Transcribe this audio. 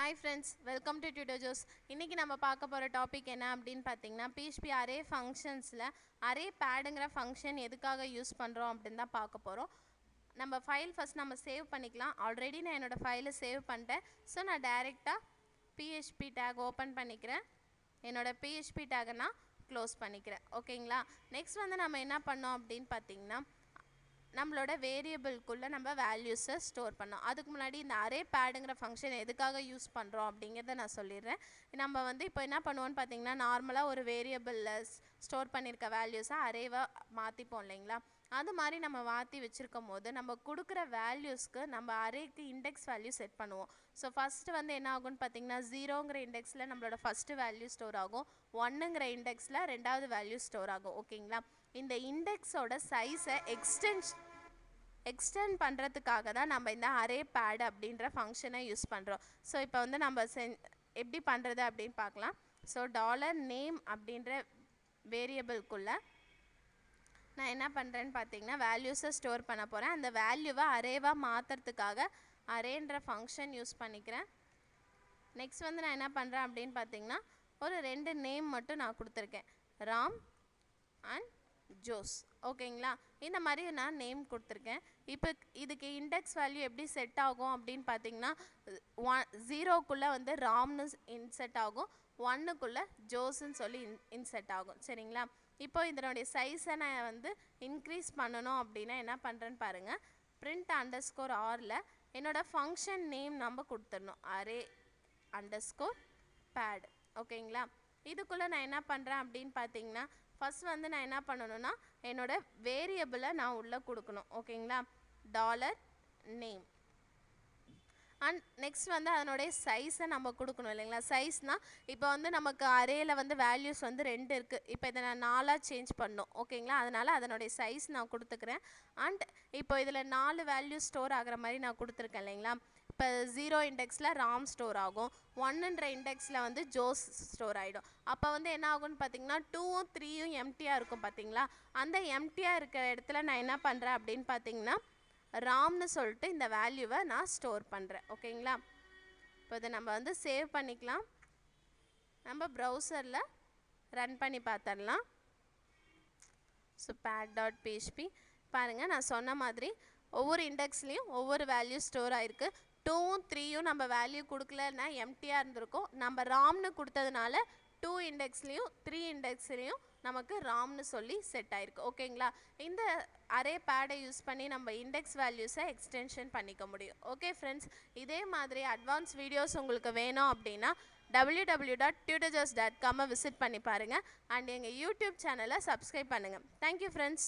Hi friends, welcome to Tutor Joes. இன்னைக்கு நம்ம பார்க்க போற டாபிக் என்ன அப்படினு பாத்தீங்கன்னா PHP array functionsல array padங்கிற ஃபங்க்ஷன் எதுக்காக யூஸ் பண்றோம் அப்படினு தான் பார்க்க போறோம். நம்ம ஃபைல் ஃபர்ஸ்ட் நம்ம சேவ் பண்ணிக்கலாம். ஆல்ரெடி நான் என்னோட ஃபைலை சேவ் பண்ணிட்டேன். சோ நான் டைரக்ட்டா PHP tag ஓபன் பண்ணிக்கிறேன். என்னோட PHP tag நான் க்ளோஸ் பண்ணிக்கிறேன். ஓகேங்களா? நெக்ஸ்ட் வந்து நம்ம என்ன பண்ணோம் அப்படினு பாத்தீங்கன்னா நம்மளோட வேரியபிள்குள்ள நம்ம வேல்யூஸை ஸ்டோர் பண்ணோம். அதுக்கு முன்னாடி இந்த அரே பேடுங்கிற ஃபங்க்ஷன் எதுக்காக யூஸ் பண்ணுறோம் அப்படிங்கிறத நான் சொல்லிடுறேன். நம்ம வந்து இப்போ என்ன பண்ணுவோன்னு பார்த்தீங்கன்னா நார்மலாக ஒரு வேரியபிளில் ஸ்டோர் பண்ணியிருக்க வேல்யூஸை அரேவாக மாற்றிப்போம் இல்லைங்களா? அது மாதிரி நம்ம மாற்றி வச்சுருக்கும் போது நம்ம கொடுக்குற வேல்யூஸ்க்கு நம்ம அரேக்கு இண்டெக்ஸ் வேல்யூ செட் பண்ணுவோம். ஸோ ஃபஸ்ட்டு வந்து என்ன ஆகும்னு பார்த்தீங்கன்னா 0ங்கிற இண்டெக்ஸில் நம்மளோட ஃபஸ்ட்டு வேல்யூ ஸ்டோர் ஆகும். 1ங்கிற இண்டெக்ஸில் ரெண்டாவது வேல்யூ ஸ்டோர் ஆகும். ஓகேங்களா? இந்த இண்டெக்ஸோட சைஸை எக்ஸ்டெண்ட் பண்ணுறதுக்காக தான் நம்ம இந்த அரே பேட் அப்படின்ற ஃபங்க்ஷனை யூஸ் பண்ணுறோம். ஸோ இப்போ வந்து நம்ம எப்படி பண்ணுறது அப்படின்னு பார்க்கலாம். ஸோ $name அப்படின்ற வேரியபிள்குள்ளே நான் என்ன பண்ணுறேன்னு பார்த்தீங்கன்னா வேல்யூஸை ஸ்டோர் பண்ண போகிறேன். அந்த வேல்யூவை அரேவாக மாற்றுறதுக்காக அரேன்ற ஃபங்க்ஷன் யூஸ் பண்ணிக்கிறேன். நெக்ஸ்ட் வந்து நான் என்ன பண்ணுறேன் அப்படின்னு பார்த்தீங்கன்னா ஒரு 2 நேம் மட்டும் நான் கொடுத்துருக்கேன், ராம் அண்ட் ஜோஸ். ஓகேங்களா? இந்த மாதிரி நான் நேம் கொடுத்துருக்கேன். இப்போ இதுக்கு இண்டெக்ஸ் வேல்யூ எப்படி செட் ஆகும் அப்படின்னு பார்த்தீங்கன்னா 0க்குள்ளே வந்து ராம்னு இன்செட் ஆகும், 1க்குள்ளே ஜோஸ்ன்னு சொல்லி இன்செட் ஆகும். சரிங்களா? இப்போ இதனுடைய சைஸை நான் வந்து இன்க்ரீஸ் பண்ணணும் அப்படின்னா என்ன பண்ணுறேன்னு பாருங்கள். print underscore rல என்னோட ஃபங்க்ஷன் நேம் நம்ம கொடுத்துடணும், அரே underscore pad. ஓகேங்களா? இதுக்குள்ளே நான் என்ன பண்ணுறேன் அப்படின்னு பார்த்தீங்கன்னா ஃபர்ஸ்ட் வந்து நான் என்ன பண்ணணும்னா என்னோட வேரியபிளை நான் உள்ளே கொடுக்கணும். ஓகேங்களா? $name அண்ட் நெக்ஸ்ட் வந்து அதனுடைய சைஸை நம்ம கொடுக்கணும் இல்லைங்களா? சைஸ்னால் இப்போ வந்து நமக்கு அரேயில் வந்து வேல்யூஸ் வந்து 2 இருக்குது. இப்போ இதை நான் 4ஆக சேஞ்ச் பண்ணணும். ஓகேங்களா? அதனால் அதனுடைய சைஸ் நான் கொடுத்துக்கிறேன். அண்ட் இப்போ இதில் 4 வேல்யூ ஸ்டோர் ஆகிற மாதிரி நான் கொடுத்துருக்கேன் இல்லைங்களா? இப்போ 0 இண்டெக்ஸில் ராம் ஸ்டோர் ஆகும், 1ன்ற இண்டெக்ஸில் வந்து ஜோஸ் ஸ்டோர் ஆகிடும். அப்போ வந்து என்ன ஆகும்னு பார்த்தீங்கன்னா 2ம் 3யும் எம்டியாக இருக்கும் பார்த்தீங்களா? அந்த எம்டியாக இருக்கிற இடத்துல நான் என்ன பண்ணுறேன் அப்படின்னு பார்த்தீங்கன்னா ராம்னு சொல்லிட்டு இந்த வேல்யூவை நான் ஸ்டோர் பண்ணுறேன். ஓகேங்களா? இப்போ இதை நம்ம வந்து சேவ் பண்ணிக்கலாம். நம்ம ப்ரௌசரில் ரன் பண்ணி பார்த்துடலாம். ஸோ pad.php பாருங்கள், நான் சொன்ன மாதிரி ஒவ்வொரு இண்டெக்ஸ்லேயும் ஒவ்வொரு வேல்யூ ஸ்டோர் ஆகிருக்கு. 2ம் 3யும் நம்ம வேல்யூ கொடுக்கலன்னா எம்டியாக இருந்திருக்கும். நம்ம ராம்னு கொடுத்ததுனால 2 இண்டெக்ஸ்லேயும் 3 இண்டெக்ஸ்லேயும் நமக்கு ராம்னு சொல்லி செட் ஆகிருக்கு. ஓகேங்களா? இந்த அரே பேடை யூஸ் பண்ணி நம்ம இண்டெக்ஸ் வேல்யூஸை எக்ஸ்டென்ஷன் பண்ணிக்க முடியும். ஓகே ஃப்ரெண்ட்ஸ், இதே மாதிரி அட்வான்ஸ் வீடியோஸ் உங்களுக்கு வேணும் அப்படின்னா www.tutorjoes.com விசிட் பண்ணி பாருங்கள். அண்ட் எங்கள் யூடியூப் சேனலை சப்ஸ்கிரைப் பண்ணுங்கள். Thank you friends.